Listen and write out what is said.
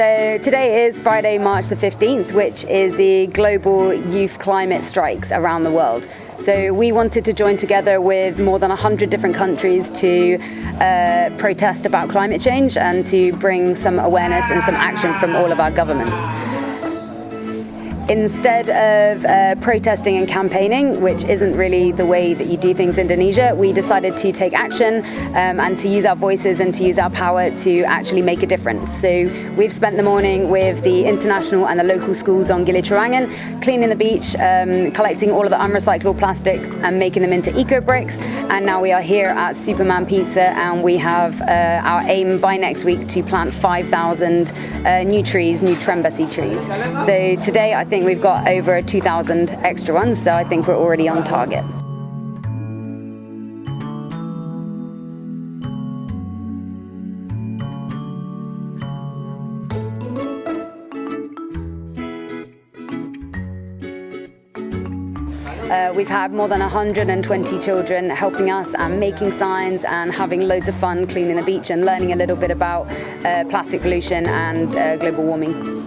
So today is Friday, March the 15th, which is the global youth climate strikes around the world. So we wanted to join together with more than 100 different countries to protest about climate change and to bring some awareness and some action from all of our governments. Instead of protesting and campaigning, which isn't really the way that you do things in Indonesia, we decided to take action and to use our voices and to use our power to actually make a difference. So we've spent the morning with the international and the local schools on Gili Trawangan, cleaning the beach, collecting all of the unrecyclable plastics and making them into eco bricks. And now we are here at Suparman Pizza, and we have our aim by next week to plant 5,000 new trees, new Trembesi trees. So today I think we've got over 2,000 extra ones, so I think we're already on target. We've had more than 120 children helping us and making signs and having loads of fun cleaning the beach and learning a little bit about plastic pollution and global warming.